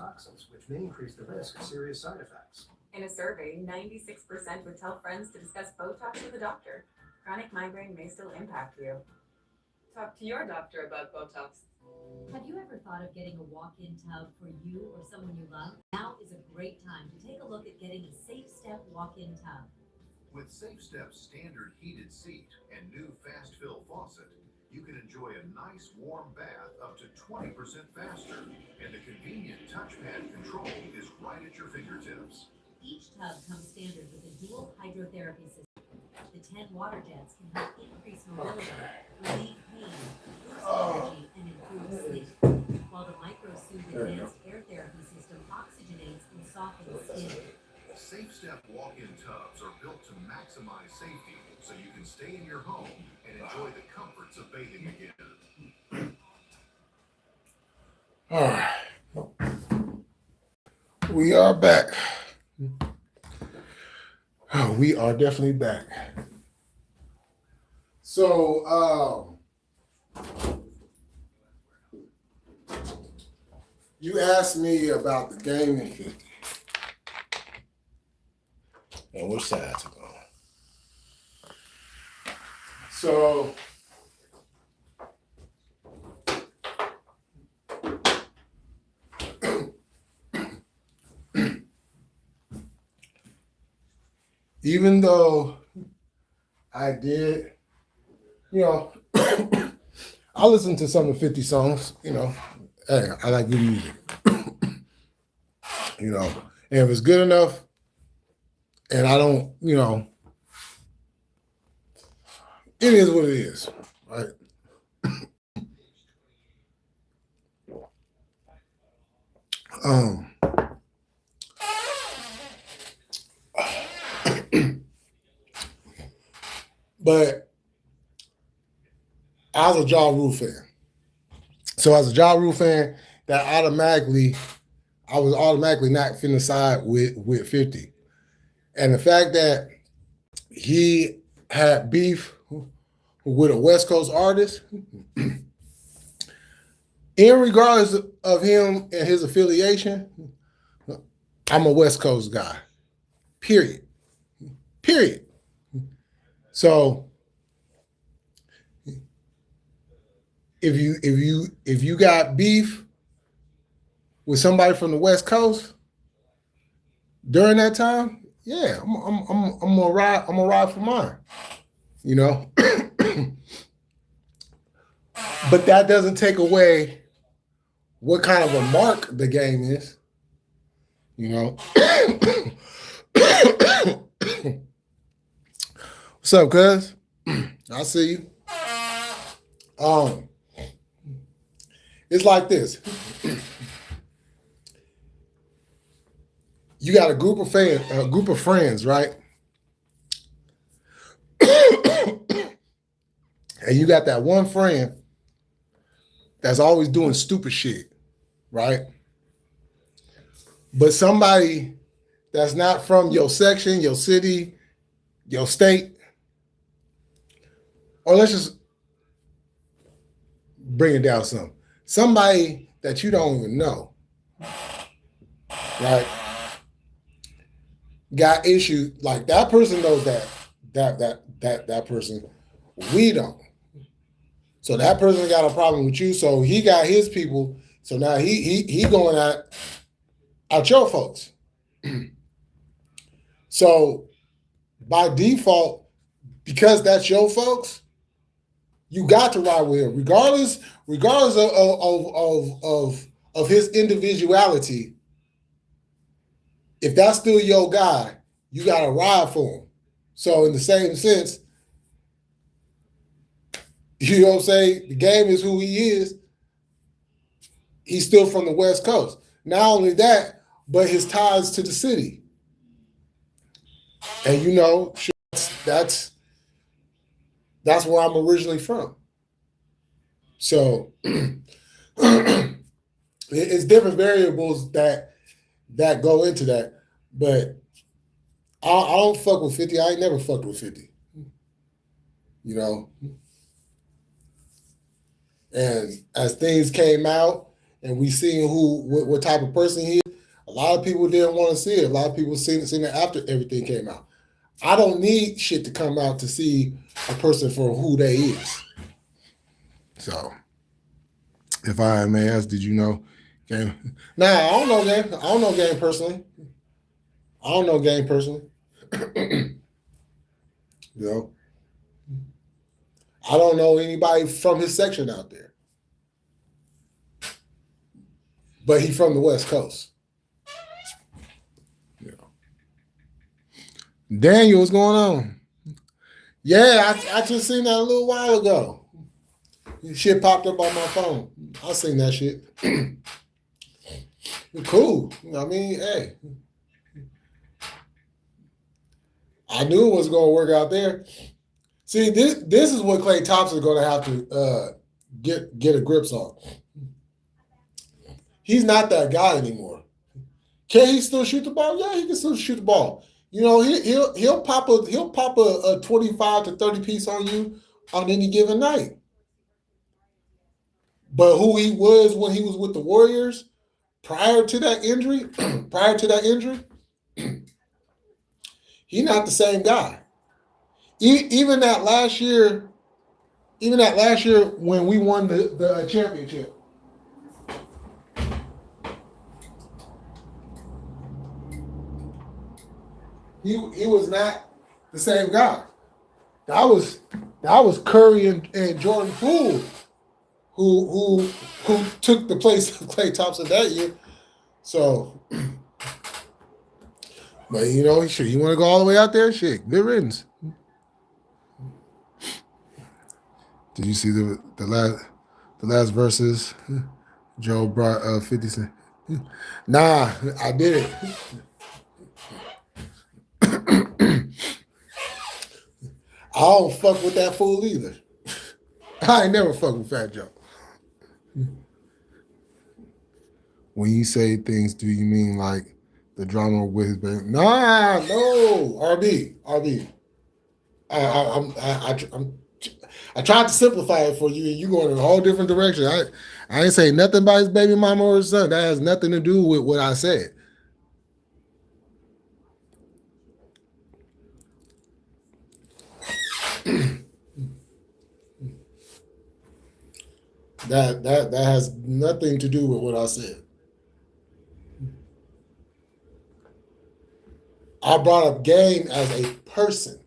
toxins, which may increase the risk of serious side effects. In a survey, 96% would tell friends to discuss Botox with a doctor. Chronic migraine may still impact you. Talk to your doctor about Botox. Have you ever thought of getting a walk-in tub for you or someone you love? Now is a great time to take a look at getting a Safe Step walk-in tub. With Safe Step's standard heated seat and new fast fill faucet, you can enjoy a nice warm bath up to 20% faster, and the convenient touchpad control is right at your fingertips. Each tub comes standard with a dual hydrotherapy system. The 10 water jets can help increase mobility, relieve pain, boost energy, and improve sleep, while the MicroSoothe advanced air therapy system oxygenates and softens skin. Safe Step walk-in tubs are built to maximize safety so you can stay in your home and enjoy the comforts of bathing again. All right. We are back. Oh, we are definitely back. So, you asked me about the game in 50 and which side to go on. So, even though I did, I listened to some of 50 songs, hey, I like good music, and if it's good enough and I don't, it is what it is, right? But I was a Ja Rule fan. So as a Ja Rule fan, I was automatically not finna side with 50. And the fact that he had beef with a West Coast artist, regardless of him and his affiliation, I'm a West Coast guy. Period. So if you got beef with somebody from the West Coast during that time, yeah, I'm gonna ride for mine, But that doesn't take away what kind of a mark the game is, What's up, cuz? I see you. It's like this. You got a group of friends, right? And you got that one friend that's always doing stupid shit, right? But somebody that's not from your section, your city, your state, or let's just bring it down some. Somebody that you don't even know, right? Got issues, like that person knows that person. We don't. So that person got a problem with you. So he got his people. So now he going at your folks. So by default, because that's your folks, you got to ride with him, regardless of his individuality. If that's still your guy, you got to ride for him. So in the same sense, you know what I'm saying? The game is who he is. He's still from the West Coast. Not only that, but his ties to the city. And that's where I'm originally from. So it's different variables that go into that. But I don't fuck with 50. I ain't never fucked with 50. And as things came out and we seen what type of person he is, a lot of people didn't want to see it. A lot of people seen it after everything came out. I don't need shit to come out to see a person for who they is. So, if I may ask, did you know Game? Nah, I don't know Game. I don't know Game personally. You know, I don't know anybody from his section out there. But he's from the West Coast. You know. Daniel, what's going on? Yeah, I just seen that a little while ago. Shit popped up on my phone. I seen that shit. Cool. I mean, hey. I knew it was going to work out there. See, this is what Klay Thompson is going to have to get a grips on. He's not that guy anymore. Can he still shoot the ball? Yeah, he can still shoot the ball. You know, he'll pop a 25 to 30 piece on you on any given night. But who he was when he was with the Warriors prior to that injury, he's not the same guy. Even that last year when we won the championship. He was not the same guy. That was Curry and Jordan Poole who took the place of Klay Thompson that year. So, but you know, sure, you want to go all the way out there? Shit, good riddance. Did you see the last verses? Joe brought 50 Cent. Nah, I didn't. I don't fuck with that fool either. I ain't never fuck with Fat Joe. When you say things, do you mean like the drama with his baby? Nah, no, RB. I tried to simplify it for you, and you going in a whole different direction. I ain't say nothing about his baby mama or his son. That has nothing to do with what I said. That has nothing to do with what I said. I brought up Game as a person,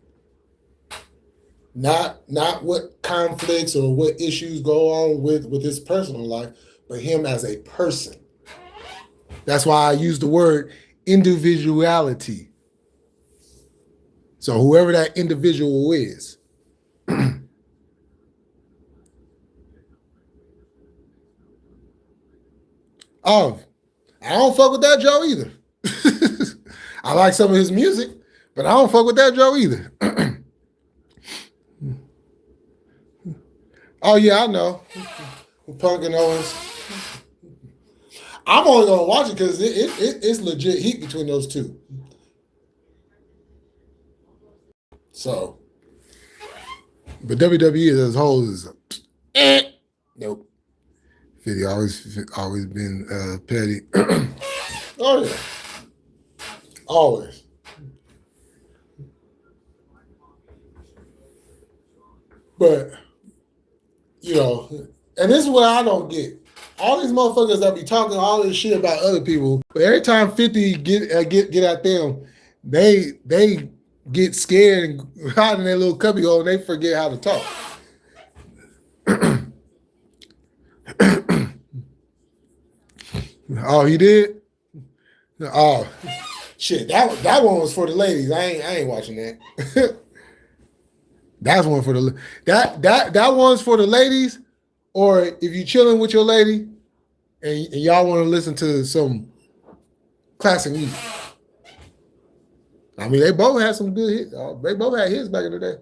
not what conflicts or what issues go on with his personal life, but him as a person. That's why I use the word individuality. So whoever that individual is. Oh, I don't fuck with that Joe either. I like some of his music, but I don't fuck with that Joe either. Oh, yeah, I know. Punk and Owens. I'm only going to watch it because it's legit heat between those two. So, but WWE as a whole is nope. 50 always been petty. Oh yeah, always. But you know, and this is what I don't get. All these motherfuckers that be talking all this shit about other people, but every time 50 get at them, they get scared and hide in their little cubbyhole and they forget how to talk. Oh, he did? Oh, shit. That one was for the ladies. I ain't watching that. That's one for the that one's for the ladies. Or if you chilling with your lady and y'all want to listen to some classic music. I mean, they both had some good hits. They both had hits back in the day.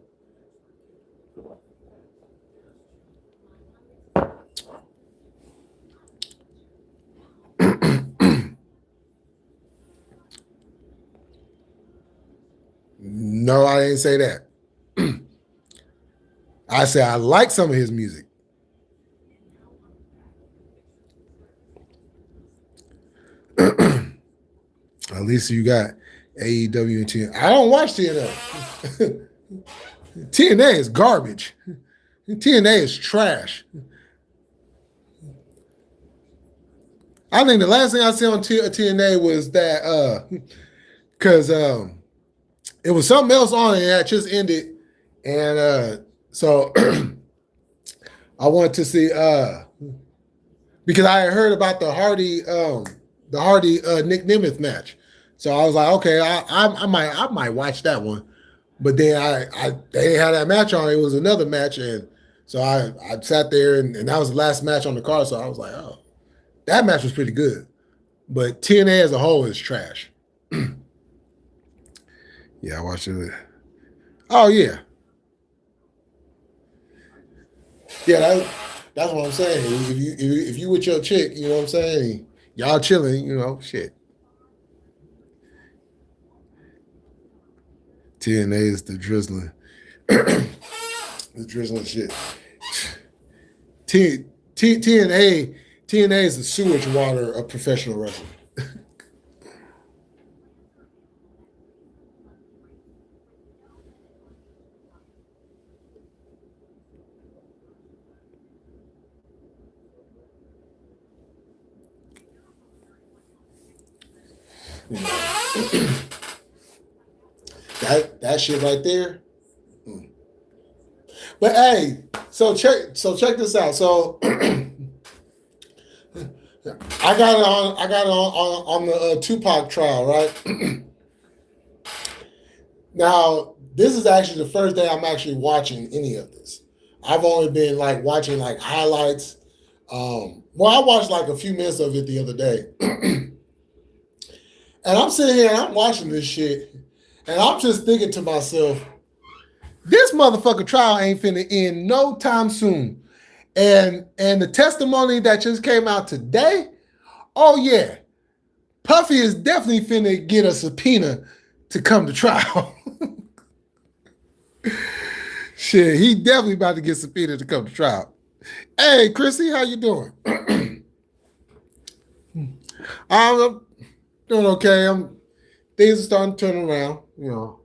No, I didn't say that. I said I like some of his music. At least you got AEW and TNA. I don't watch TNA. TNA is garbage. TNA is trash. I think the last thing I saw on TNA was that because it was something else on it that just ended, and so I wanted to see because I had heard about the Hardy Nick Nemeth match, so I was like, okay, I might watch that one, but then they didn't have that match on. It was another match, and so I sat there, and that was the last match on the card. So I was like, oh, that match was pretty good, but TNA as a whole is trash. Yeah, I watched it. Oh yeah, yeah. That's what I'm saying. If you with your chick, you know what I'm saying. Y'all chilling, you know, shit. TNA is the drizzling, the drizzling shit. TNA is the sewage water of professional wrestling. That shit right there. But hey, so check this out. So I got it on the Tupac trial, right? Now, this is actually the first day I'm actually watching any of this. I've only been like watching like highlights. Well, I watched like a few minutes of it the other day. And I'm sitting here and I'm watching this shit, and I'm just thinking to myself, this motherfucker trial ain't finna end no time soon. And the testimony that just came out today, oh yeah, Puffy is definitely finna get a subpoena to come to trial. Shit, he definitely about to get subpoenaed to come to trial. Hey, Chrissy, how you doing? I'm doing okay. Things are starting to turn around, you know.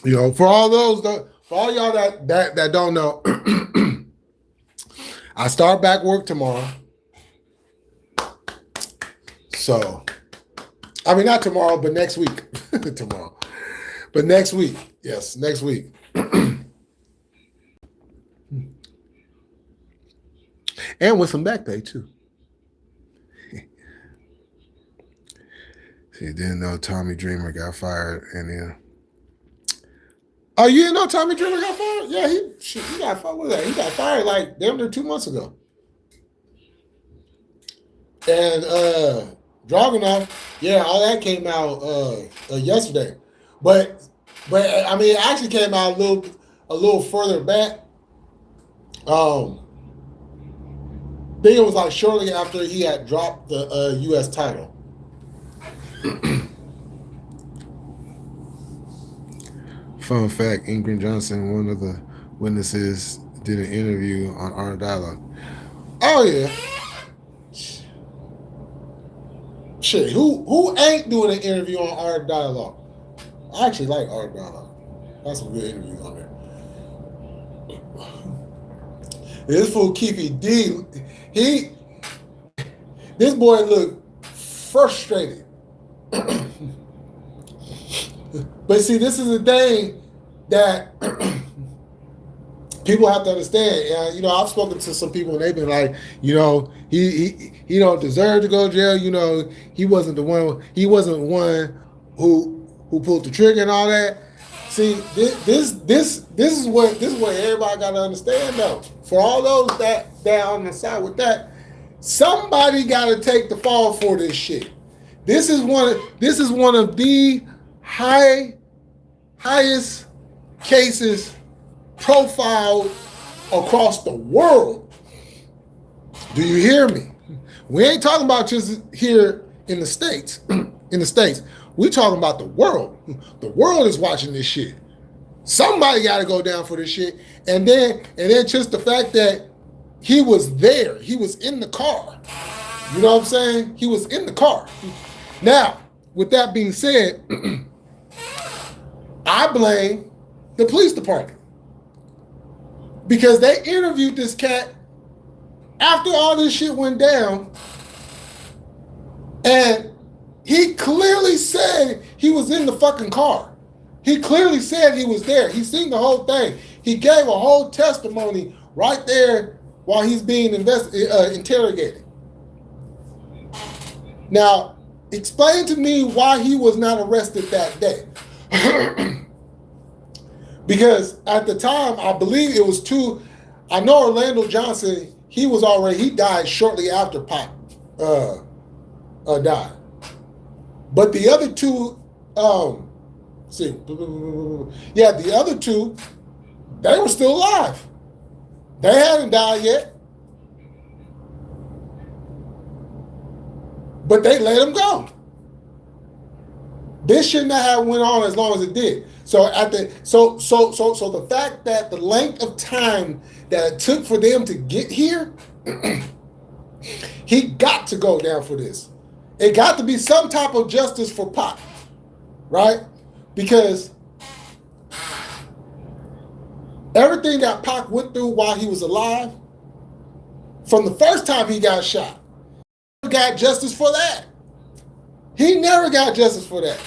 You know, for all y'all that don't know, I start back work tomorrow. So, I mean, not tomorrow, but next week. Tomorrow. But next week. Yes, next week. And with some back pay, too. See, didn't know Tommy Dreamer got fired. And then, oh, you didn't know Tommy Dreamer got fired? Yeah, he got fired. What was that? He got fired like damn near 2 months ago. And Dragunov, yeah, all that came out yesterday. But I mean, it actually came out a little further back. I think it was like shortly after he had dropped the U.S. title. Fun fact, Ingrid Johnson, one of the witnesses, did an interview on Art Dialogue. Oh, yeah. Shit, who ain't doing an interview on Art Dialogue? I actually like Art Dialogue. That's some good interviews on there. This fool Keefy D, this boy looked frustrated. But see, this is the thing that people have to understand. You know, I've spoken to some people and they've been like, you know, he don't deserve to go to jail. You know, he wasn't one who pulled the trigger and all that. See, this is what everybody got to understand though. For all those that on the side with that, somebody got to take the fall for this shit. This is one of the highest cases profiled across the world. Do you hear me? We ain't talking about just here in the States. In the States, we're talking about the world. The world is watching this shit. Somebody got to go down for this shit. And then just the fact that he was there, he was in the car. You know what I'm saying? He was in the car. Now, with that being said, I blame the police department because they interviewed this cat after all this shit went down, and he clearly said he was in the fucking car. He clearly said he was there. He seen the whole thing. He gave a whole testimony right there while he's being interrogated. Now, explain to me why he was not arrested that day. Because at the time, I believe it was I know Orlando Johnson, he died shortly after Pac died. But the other two, the other two, they were still alive. They hadn't died yet. But they let him go. This should not have went on as long as it did. So so the fact that the length of time that it took for them to get here, he got to go down for this. It got to be some type of justice for Pac, right? Because everything that Pac went through while he was alive, from the first time he got shot, he never got justice for that. He never got justice for that.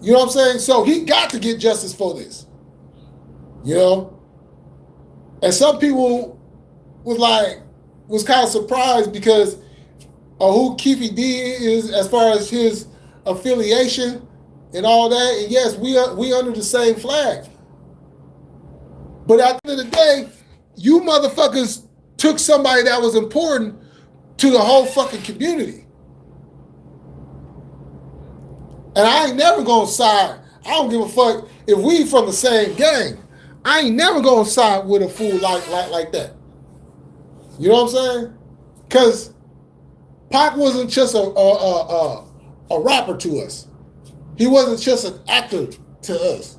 You know what I'm saying? So he got to get justice for this. You know? And some people was kind of surprised because of who Keefe D is as far as his affiliation and all that. And yes, we under the same flag. But at the end of the day, you motherfuckers took somebody that was important to the whole fucking community. And I ain't never gonna side. I don't give a fuck if we from the same gang. I ain't never gonna side with a fool like that. You know what I'm saying? Because Pac wasn't just a rapper to us. He wasn't just an actor to us.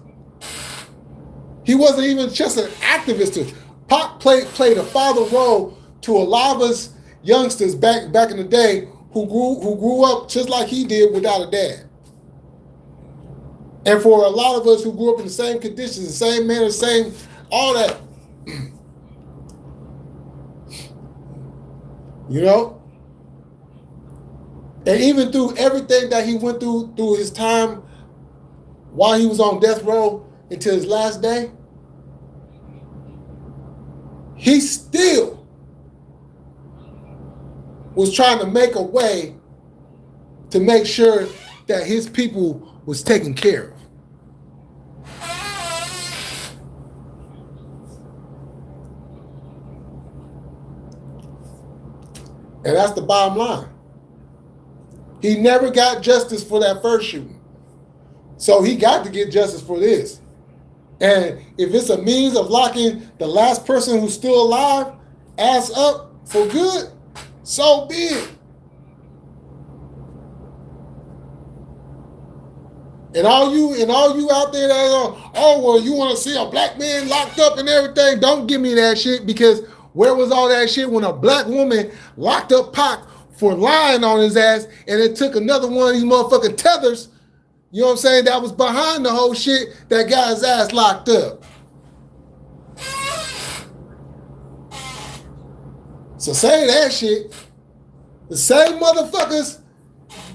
He wasn't even just an activist to us. Pac played a father role to a lot of us youngsters back in the day who grew up just like he did without a dad. And for a lot of us who grew up in the same conditions, the same manner, same, all that. You know? And even through everything that he went through his time while he was on death row until his last day, he still was trying to make a way to make sure that his people was taken care of. And that's the bottom line. He never got justice for that first shooting. So he got to get justice for this. And if it's a means of locking the last person who's still alive ass up for good, so be it. And all you out there that are, oh, well, you want to see a black man locked up and everything, don't give me that shit, because where was all that shit when a black woman locked up Pac for lying on his ass, and it took another one of these motherfucking tethers, you know what I'm saying, that was behind the whole shit that got his ass locked up. So say that shit. The same motherfuckers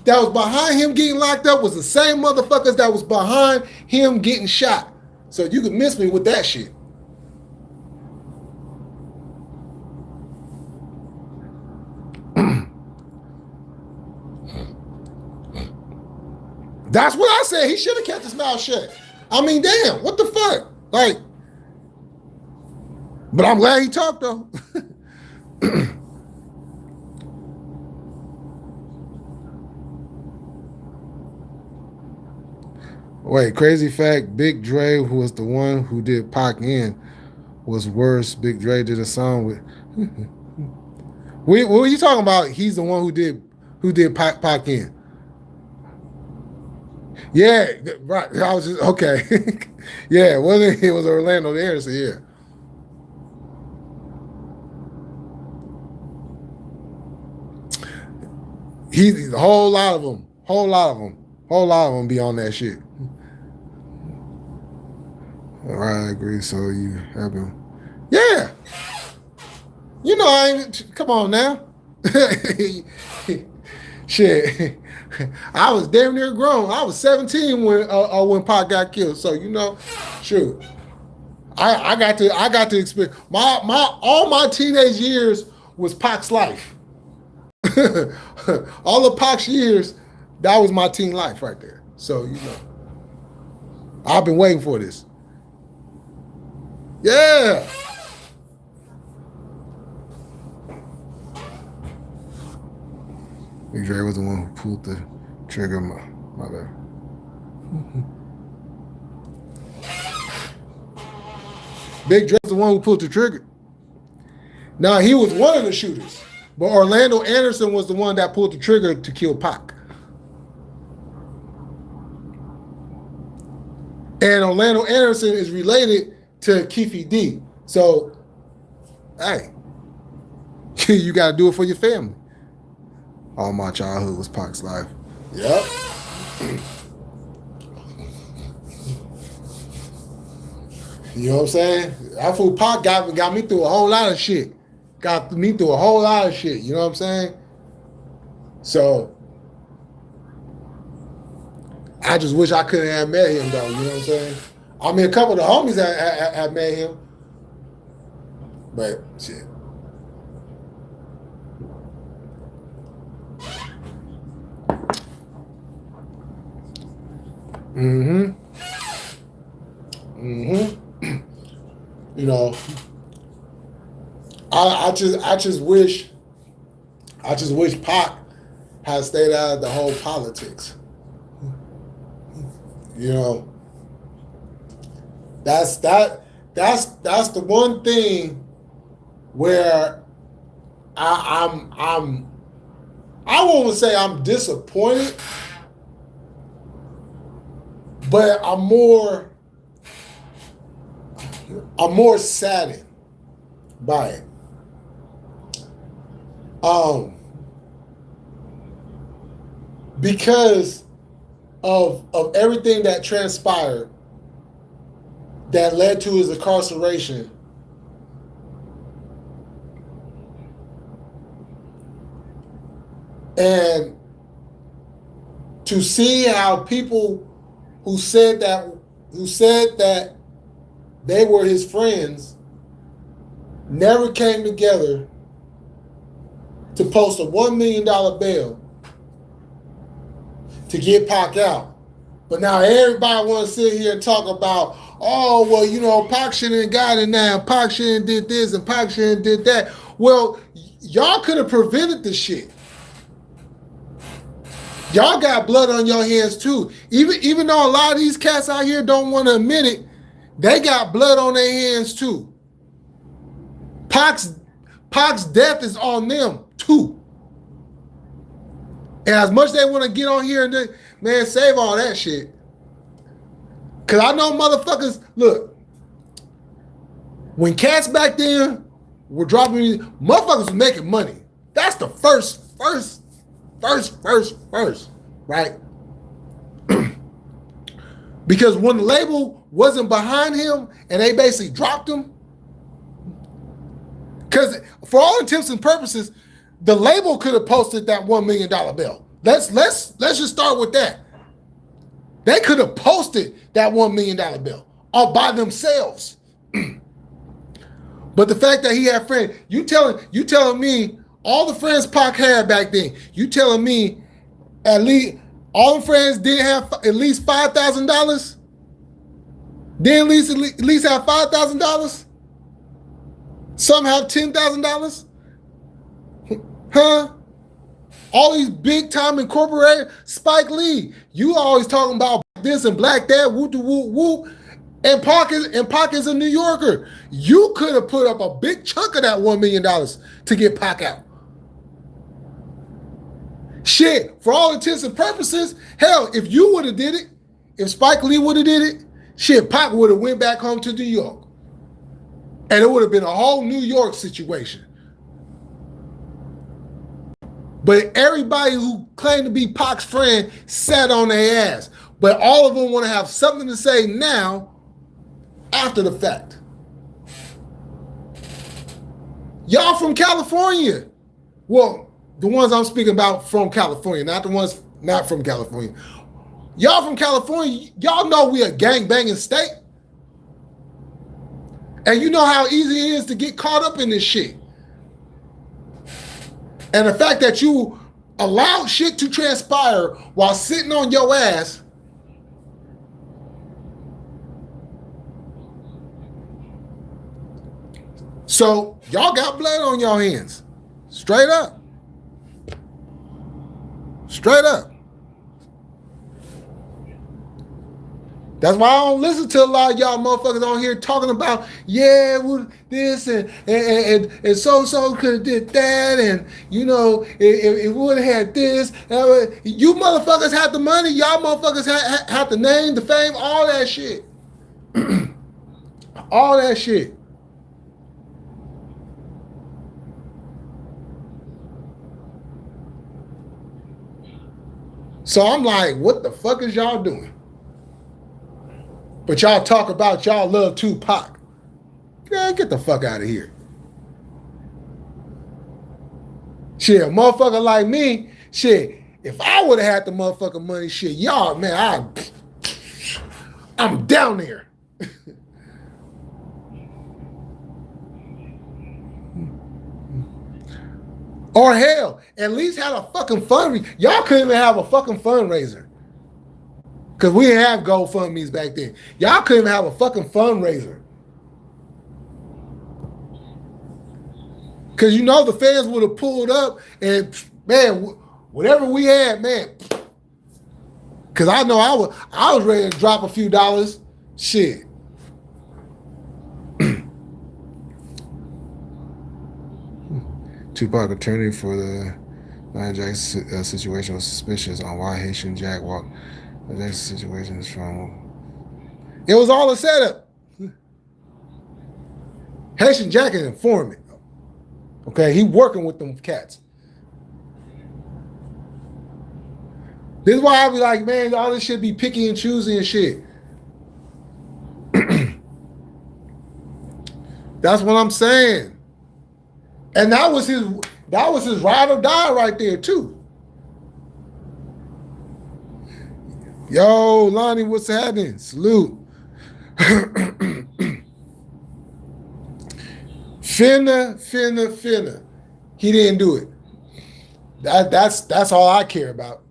that was behind him getting locked up was the same motherfuckers that was behind him getting shot. So you can miss me with that shit. That's what I said. He should have kept his mouth shut. I mean, damn, what the fuck? Like, but I'm glad he talked though. Wait, crazy fact, Big Dre, who was the one who did Pac in, was worse. Big Dre did a song with what were you talking about? He's the one who did Pac in. Yeah, right. I was just okay. Yeah, it was Orlando Anderson, yeah. He's a whole lot of them be on that shit. All right, I agree. So you have him. Yeah. You know, come on now. Shit. I was damn near grown. I was 17 when Pac got killed. So, you know, shoot. I got to experience all my teenage years was Pac's life. All of Pac's years, that was my teen life right there. So, you know, I've been waiting for this. Yeah. Big Dre was the one who pulled the trigger. My bad. Big Dre's the one who pulled the trigger. Now, he was one of the shooters, but Orlando Anderson was the one that pulled the trigger to kill Pac. And Orlando Anderson is related to Keefe D. So, hey, you got to do it for your family. All my childhood was Pac's life. Yep. You know what I'm saying? That fool Pac got me through a whole lot of shit. Got me through a whole lot of shit. You know what I'm saying? So, I just wish I couldn't have met him, though. You know what I'm saying? I mean, a couple of the homies have met him. But, shit. You know, I just wish Pac had stayed out of the whole politics. You know, that's the one thing where I won't say I'm disappointed, but I'm more saddened by it. Because of everything that transpired that led to his incarceration. And to see how people who said that they were his friends never came together to post a $1 million bail to get Pac out. But now everybody want to sit here and talk about, oh, well, you know, Pac shouldn't have got it now, Pac shouldn't have did this, and Pac shouldn't have did that. Well, y'all could have prevented the shit. Y'all got blood on your hands too. Even though a lot of these cats out here don't want to admit it, they got blood on their hands too. Pac's death is on them too. And as much as they want to get on here and man, save all that shit. Cause I know motherfuckers, look, when cats back then were dropping, motherfuckers was making money. That's the first, right? Because when the label wasn't behind him and they basically dropped him, because for all intents and purposes, the label could have posted that $1 million bill. Let's just start with that. They could have posted that $1 million bill all by themselves. But the fact that he had friends, you telling me all the friends Pac had back then, you telling me at least all the friends didn't have at least $5,000? Didn't at least have $5,000? Some have $10,000? Huh? All these big time incorporated, Spike Lee, you always talking about this and black that, whoop de whoop whoop. And Pac is a New Yorker. You could have put up a big chunk of that $1 million to get Pac out. shit, for all intents and purposes, hell, if you would have did it, if Spike Lee would have did it, shit, Pac would have went back home to New York. And it would have been a whole New York situation. But everybody who claimed to be Pac's friend sat on their ass. But all of them want to have something to say now after the fact. Y'all from California. Well, the ones I'm speaking about from California, not the ones not from California. Y'all from California, y'all know we a gang-banging state. And you know how easy it is to get caught up in this shit. And the fact that you allowed shit to transpire while sitting on your ass, so y'all got blood on your hands. Straight up. Straight up. That's why I don't listen to a lot of y'all motherfuckers on here talking about, yeah, well, this and so could have did that, and you know, it would have had this. You motherfuckers had the money, y'all motherfuckers had the name, the fame, all that shit. All that shit. So I'm like, what the fuck is y'all doing? But y'all talk about y'all love Tupac. Yeah, get the fuck out of here. Shit, a motherfucker like me, shit, if I would have had the motherfucking money, shit, y'all, man, I'm down there. Or hell, at least had a fucking fundraiser. Y'all couldn't even have a fucking fundraiser. Because we didn't have GoFundMe's back then. Y'all couldn't even have a fucking fundraiser. Because you know the fans would have pulled up and, man, whatever we had, man. Because I know I was ready to drop a few dollars. Shit. Tupac attorney for the Nia Jackson situation was suspicious on why Haitian Jack walked the Jackson situation is from. It was all a setup. Haitian Jack is an informant. Okay, he working with them cats. This is why I be like, man, all this shit be picky and choosy and shit. That's what I'm saying. And that was his ride or die right there too. Yo, Lonnie, what's happening? Salute. Finna. He didn't do it. That's all I care about.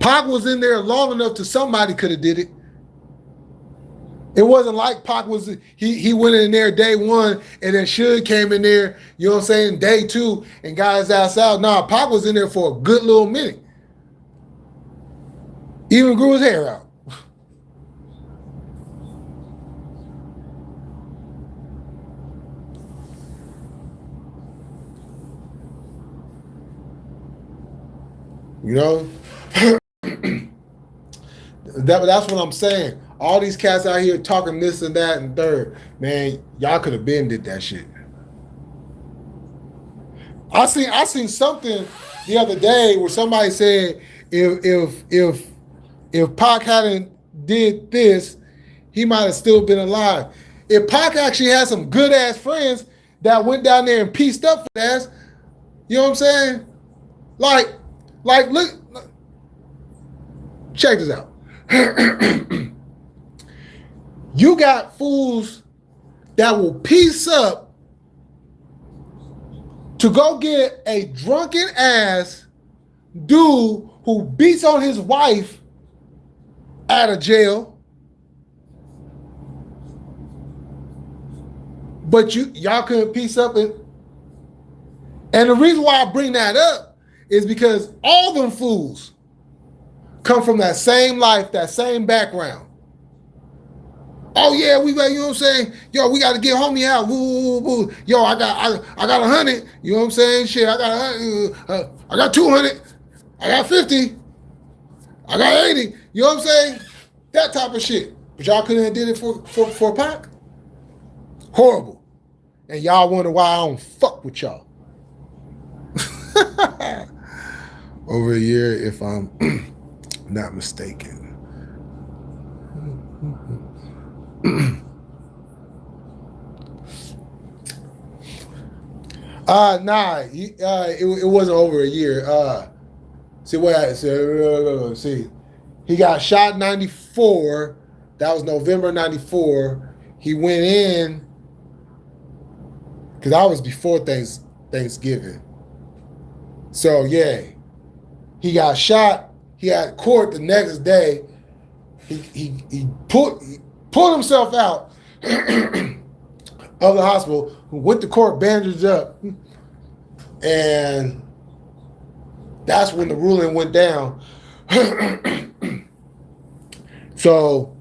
Pac was in there long enough to somebody could have did it. It wasn't like Pac was, he went in there day one and then Suge came in there, you know what I'm saying, day two and got his ass out. Nah, Pac was in there for a good little minute. Even grew his hair out. You know? That's what I'm saying. All these cats out here talking this and that and third, man, y'all could have been did that shit. I seen something the other day where somebody said if Pac hadn't did this, he might have still been alive. If Pac actually had some good ass friends that went down there and pieced up for the ass, you know what I'm saying? Like look, check this out. You got fools that will piece up to go get a drunken ass dude who beats on his wife out of jail. But y'all couldn't piece up it. And the reason why I bring that up is because all them fools come from that same life, that same background. Oh yeah, we got, you know what I'm saying? Yo, we got to get homie out. Woo, woo, woo. Yo, I got 100. You know what I'm saying? Shit, I got 100. I got 200. I got 50. I got 80. You know what I'm saying? That type of shit. But y'all couldn't have did it for Pac? Horrible. And y'all wonder why I don't fuck with y'all. Over a year, if I'm not mistaken. It wasn't over a year. See what I said. See, he got shot in 94. That was November 94. He went in because that was before Thanksgiving. So yeah, he got shot. He had court the next day. He pulled himself out of the hospital, went to court bandaged up, and that's when the ruling went down. So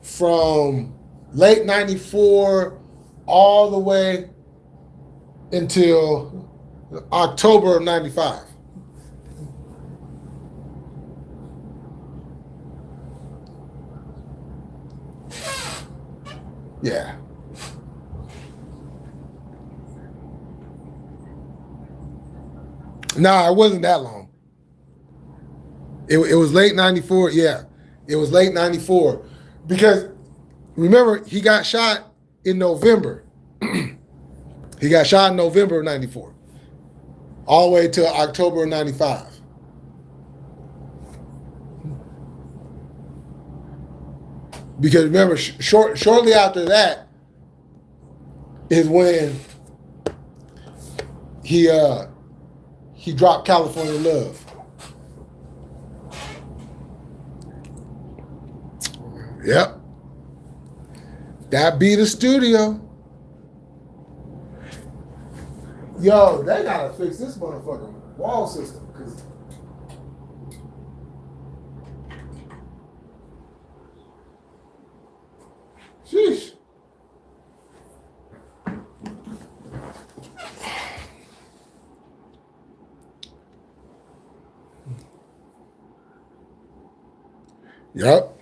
from late 94 all the way until October of 95. Yeah. Nah, it wasn't that long. It was late 94. Yeah, it was late 94. Because remember, he got shot in November. He got shot in November of 94. All the way to October of 95. Because remember, shortly after that is when he dropped California Love. Yep. That be the studio. Yo, they gotta fix this motherfucking wall system, because sheesh. Yep.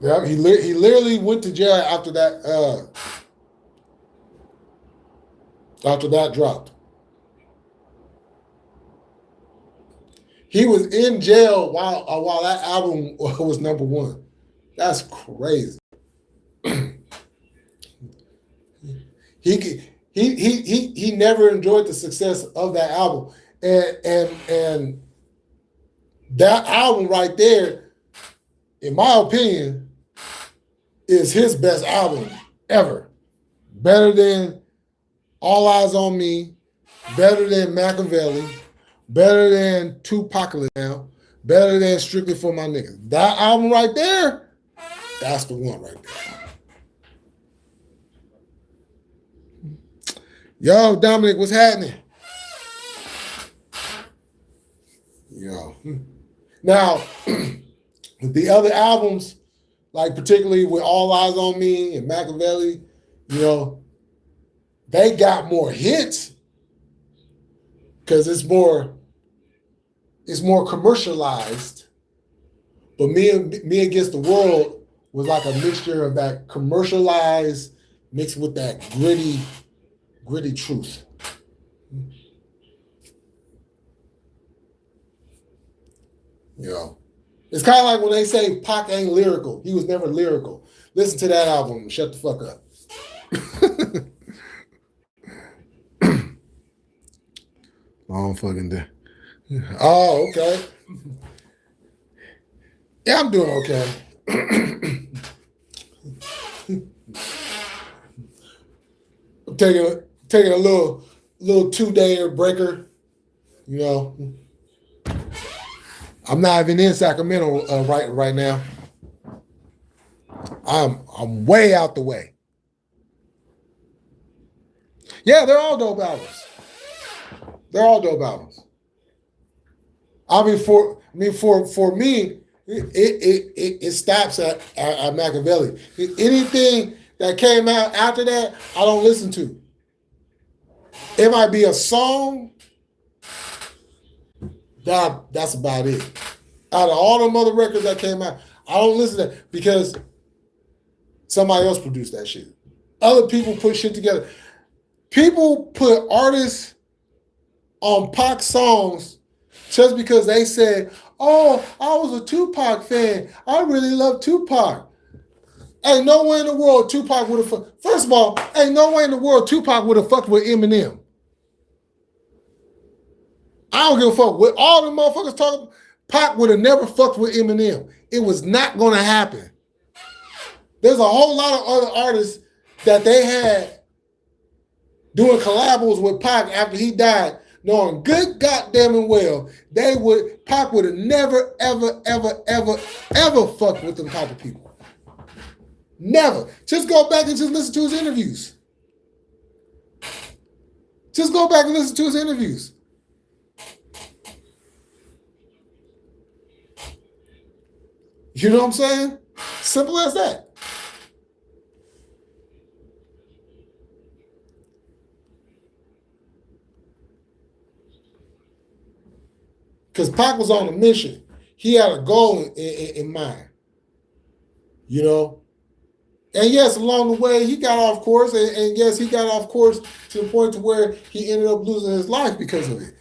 Yep. He literally went to jail after that. After that dropped, he was in jail while that album was number one. That's crazy. He never enjoyed the success of that album, and that album right there, in my opinion, is his best album ever. Better than All Eyes on Me, better than Machiavelli, better than Tupacalypse Now, better than Strictly for My Niggas. That album right there, that's the one right there. Yo, Dominic, what's happening? Yo. Now, the other albums, like particularly with All Eyes on Me and Machiavelli, you know, they got more hits because it's more commercialized. But Me Against the World was like a mixture of that commercialized mixed with that gritty truth. You know, it's kind of like when they say Pac ain't lyrical. He was never lyrical. Listen to that album and shut the fuck up. Long fucking day. Oh, okay. Yeah, I'm doing okay. I'm taking a little 2-day breaker. You know, I'm not even in Sacramento right now. I'm way out the way. Yeah, they're all dope albums. They're all dope albums. I mean, for me, it stops at Machiavelli. Anything that came out after that, I don't listen to. It might be a song. That's about it. Out of all them other records that came out, I don't listen to that because somebody else produced that shit. Other people put shit together. People put artists on Pac songs just because they said, oh, I was a Tupac fan. I really love Tupac. Ain't no way in the world Tupac would have First of all, ain't no way in the world Tupac would have fucked with Eminem. I don't give a fuck what all the motherfuckers talking. Pac would have never fucked with Eminem. It was not going to happen. There's a whole lot of other artists that they had doing collabos with Pac after he died, knowing good goddamn and well Pac would have never, ever, ever, ever, ever fucked with them type of people. Never. Just go back and just listen to his interviews. Just go back and listen to his interviews. You know what I'm saying? Simple as that. Because Pac was on a mission. He had a goal in mind. You know? And yes, along the way, he got off course. And yes, he got off course to the point to where he ended up losing his life because of it.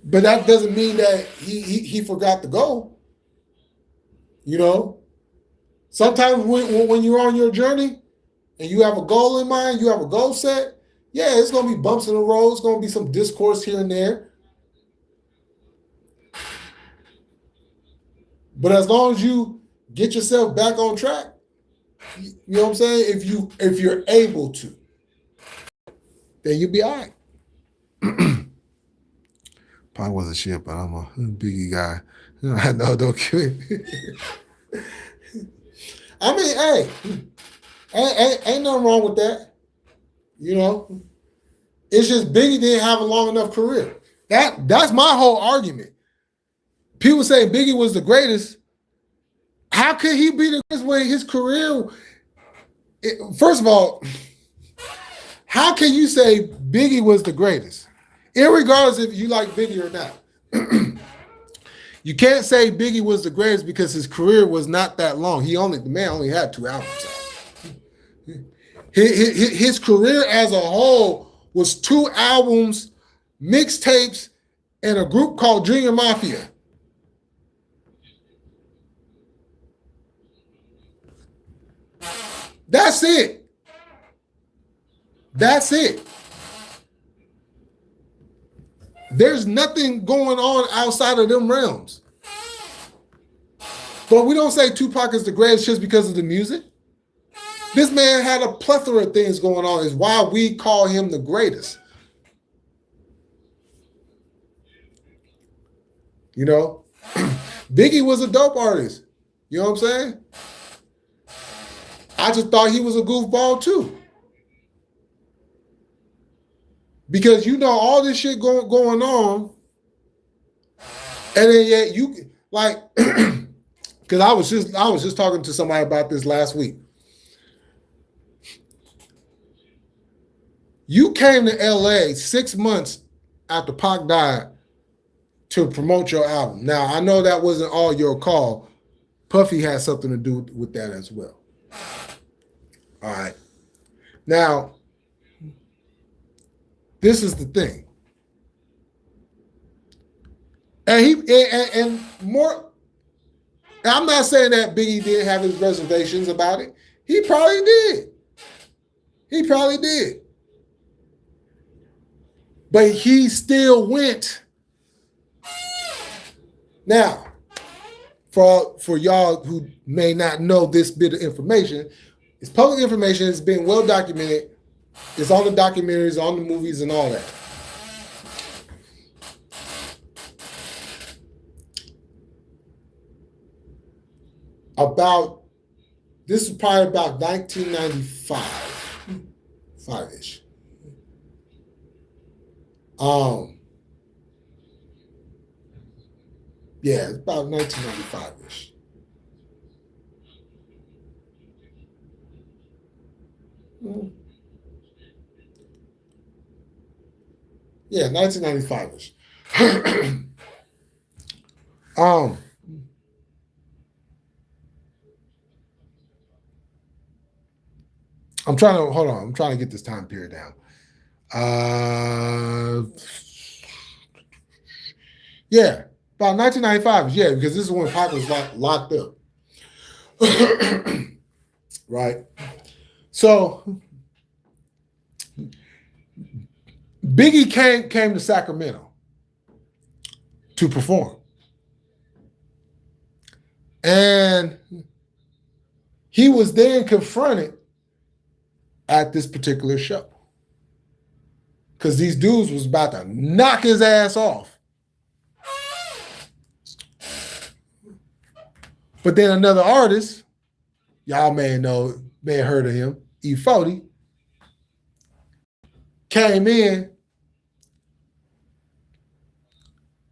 But that doesn't mean that he forgot the goal. You know? Sometimes when you're on your journey and you have a goal in mind, you have a goal set, yeah, it's going to be bumps in the road. It's going to be some discourse here and there. But as long as you get yourself back on track, you know what I'm saying? If you're able to, then you'll be all right. Probably wasn't shit, but I'm a Biggie guy. No, don't kill me. I mean, hey, ain't nothing wrong with that. You know, it's just Biggie didn't have a long enough career. That's my whole argument. People say Biggie was the greatest. How could he be the greatest when his career? First of all, how can you say Biggie was the greatest? Irregardless if you like Biggie or not. You can't say Biggie was the greatest because his career was not that long. The man only had 2 albums out. His career as a whole was 2 albums, mixtapes, and a group called Junior Mafia. That's it. That's it. There's nothing going on outside of them realms. But we don't say Tupac is the greatest just because of the music. This man had a plethora of things going on. Is why we call him the greatest. You know, Biggie was a dope artist. You know what I'm saying? I just thought he was a goofball too. Because you know all this shit going on, and then yet you like, because I was just talking to somebody about this last week. You came to LA 6 months after Pac died to promote your album. Now I know that wasn't all your call. Puffy had something to do with that as well. All right. Now, this is the thing. And more, I'm not saying that Biggie didn't have his reservations about it. He probably did. He probably did. But he still went. Now, for y'all who may not know this bit of information, it's public information. It's been well documented. It's on the documentaries, on the movies, and all that. This is probably about 1995, 5-ish. Yeah, it's about 1995-ish. Yeah, 1995-ish. I'm trying to hold on. I'm trying to get this time period down. Yeah, about 1995. Yeah, because this is when Pac was locked up. Right. So Biggie came to Sacramento to perform. And he was then confronted at this particular show because these dudes was about to knock his ass off. But then another artist, y'all may have heard of him, E40, came in,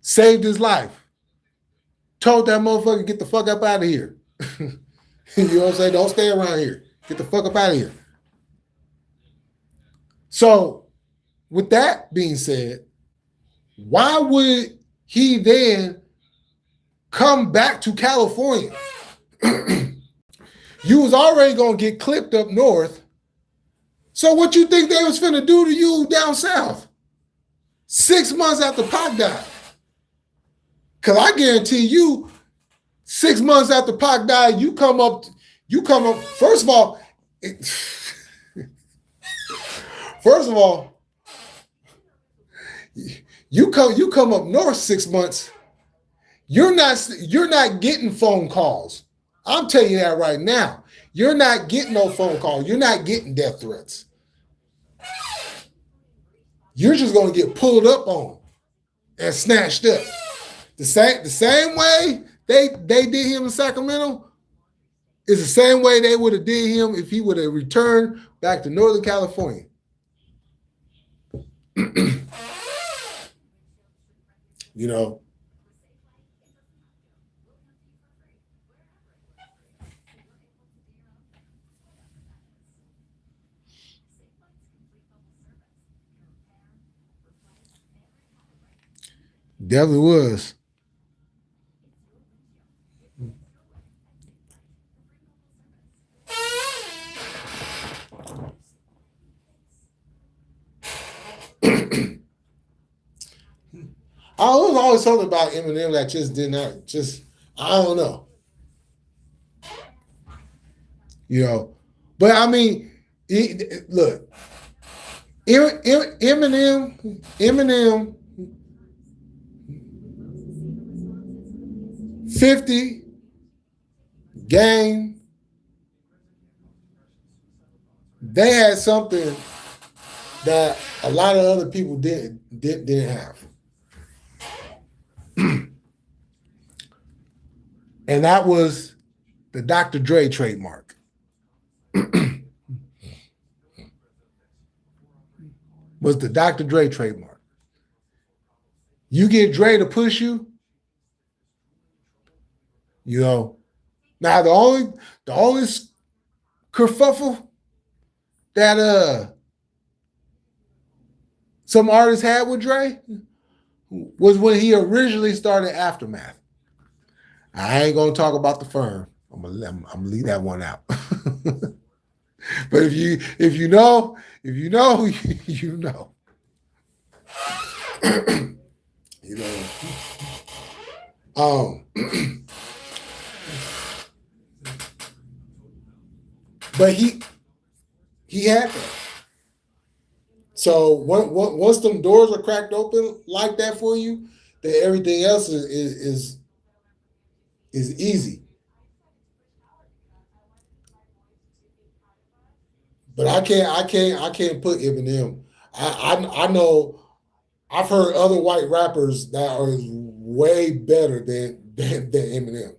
saved his life, told that motherfucker, get the fuck up out of here. You know what I'm saying? Don't stay around here. Get the fuck up out of here. So, with that being said, why would he then come back to California? You was already going to get clipped up north. So what you think they was finna do to you down south? 6 months after Pac died. Because I guarantee you, 6 months after Pac died, you come up, first of all, you come up north 6 months, you're not getting phone calls. I'm telling you that right now. You're not getting no phone call. You're not getting death threats. You're just going to get pulled up on and snatched up. The same way they did him in Sacramento is the same way they would have did him if he would have returned back to Northern California. You know. Definitely was. I was always something about Eminem that I don't know. You know, but I mean, look, Eminem, 50, Game, they had something that a lot of other people didn't have. And that was the Dr. Dre trademark. Was the Dr. Dre trademark. You get Dre to push you, you know. Now the only kerfuffle that some artists had with Dre was when he originally started Aftermath. I ain't gonna talk about the firm. I'm gonna leave that one out. But if you know, you know. You know. But he had that. So once them doors are cracked open like that for you, then everything else is easy. But I can't put Eminem. I know I've heard other white rappers that are way better than Eminem.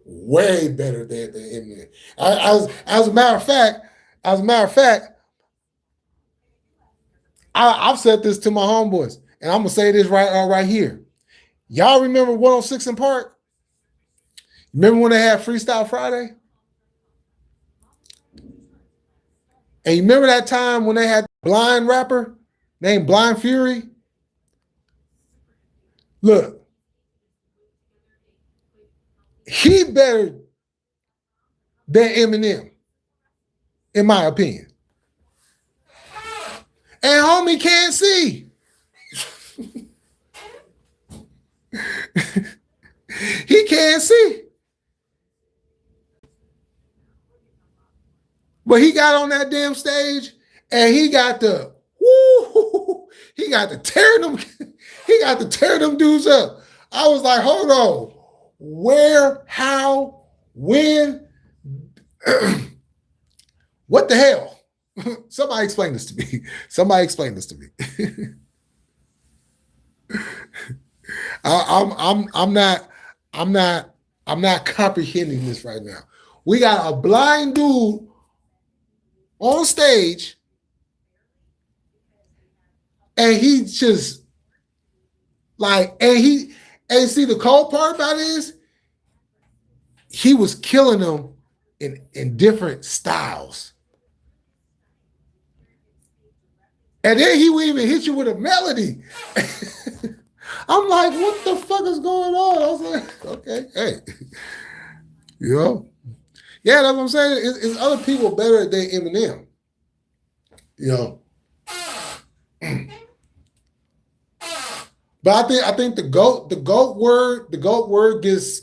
Way better than Eminem. As a matter of fact, I've said this to my homeboys, and I'm gonna say this right here. Y'all remember 106 in Park? Remember when they had Freestyle Friday? And you remember that time when they had blind rapper named Blind Fury? Look, he better than Eminem, in my opinion. And homie can't see. He can't see. But he got on that damn stage and he got to tear them dudes up. I was like, hold on. Where, how, when, what the hell? Somebody explain this to me. Somebody explain this to me. I'm not comprehending this right now. We got a blind dude on stage, and he just like, and see the cold part about it is he was killing them in different styles. And then he would even hit you with a melody. I'm like, what the fuck is going on? I was like, okay, hey. You know? Yeah, that's what I'm saying. It's other people better than Eminem. You know. But I think the goat word gets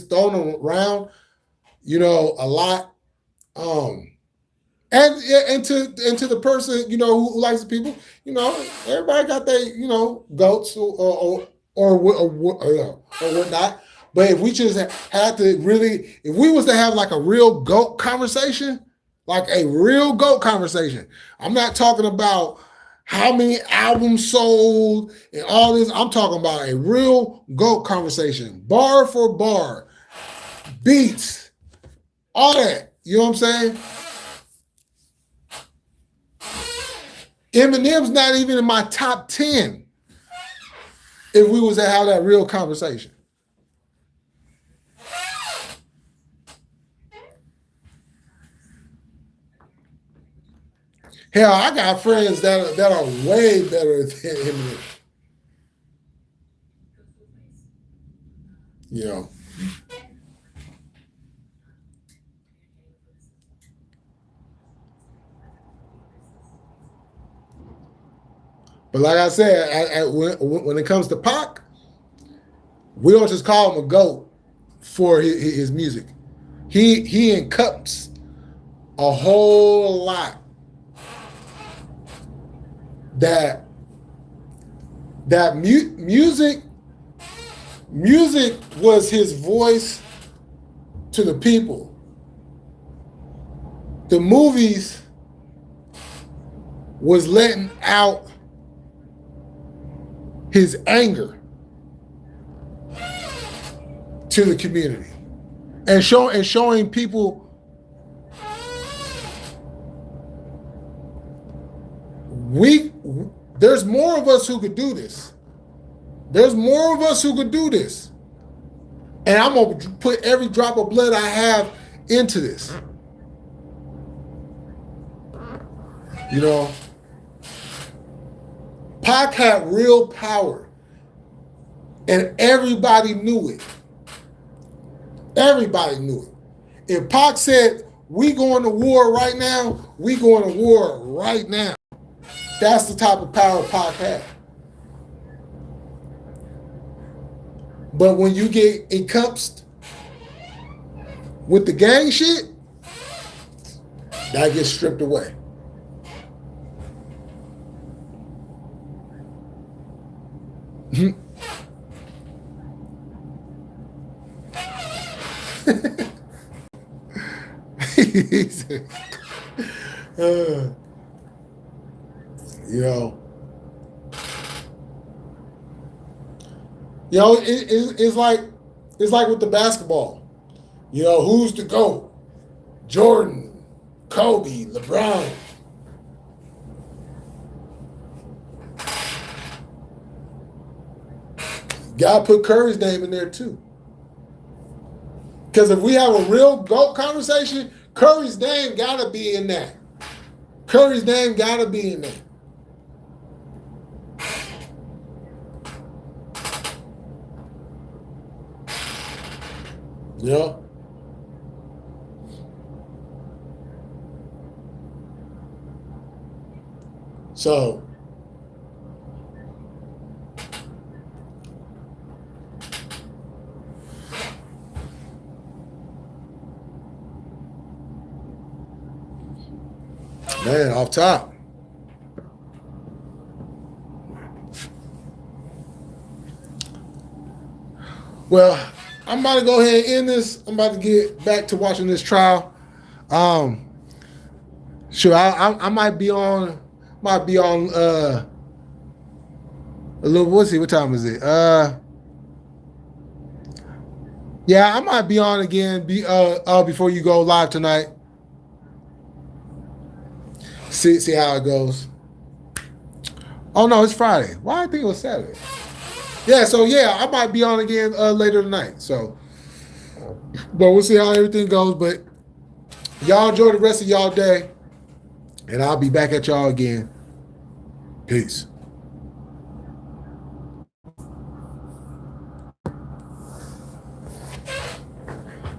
thrown around, you know, a lot. And to the person, you know, who likes the people, you know, everybody got their, you know, goats or whatnot. But if we just had to really, if we was to have like a real goat conversation, I'm not talking about how many albums sold and all this. I'm talking about a real GOAT conversation, bar for bar, beats, all that. You know what I'm saying? Eminem's not even in my top 10 if we was to have that real conversation. Hell, I got friends that are way better than Eminem. You know. But like I said, when it comes to Pac, we don't just call him a GOAT for his music. He encompasses a whole lot that music was his voice to the people. The movies was letting out his anger to the community and showing people there's more of us who could do this. There's more of us who could do this. And I'm going to put every drop of blood I have into this. You know, Pac had real power. And everybody knew it. Everybody knew it. If Pac said, we going to war right now, we going to war right now. That's the type of power Pac had. But when you get encompassed with the gang shit, that gets stripped away. It's like with the basketball. You know, who's the GOAT? Jordan, Kobe, LeBron. Gotta put Curry's name in there too. Because if we have a real GOAT conversation, Curry's name gotta be in there. Curry's name gotta be in there. Yeah. So man, off top. Well, I'm about to go ahead and end this. I'm about to get back to watching this trial. Sure, I might be on a little, let's see, what time is it? Yeah, I might be on again before you go live tonight. See how it goes. Oh no, it's Friday. Why I think it was Saturday? Yeah, so yeah, I might be on again later tonight. So, but we'll see how everything goes. But y'all enjoy the rest of y'all day, and I'll be back at y'all again. Peace.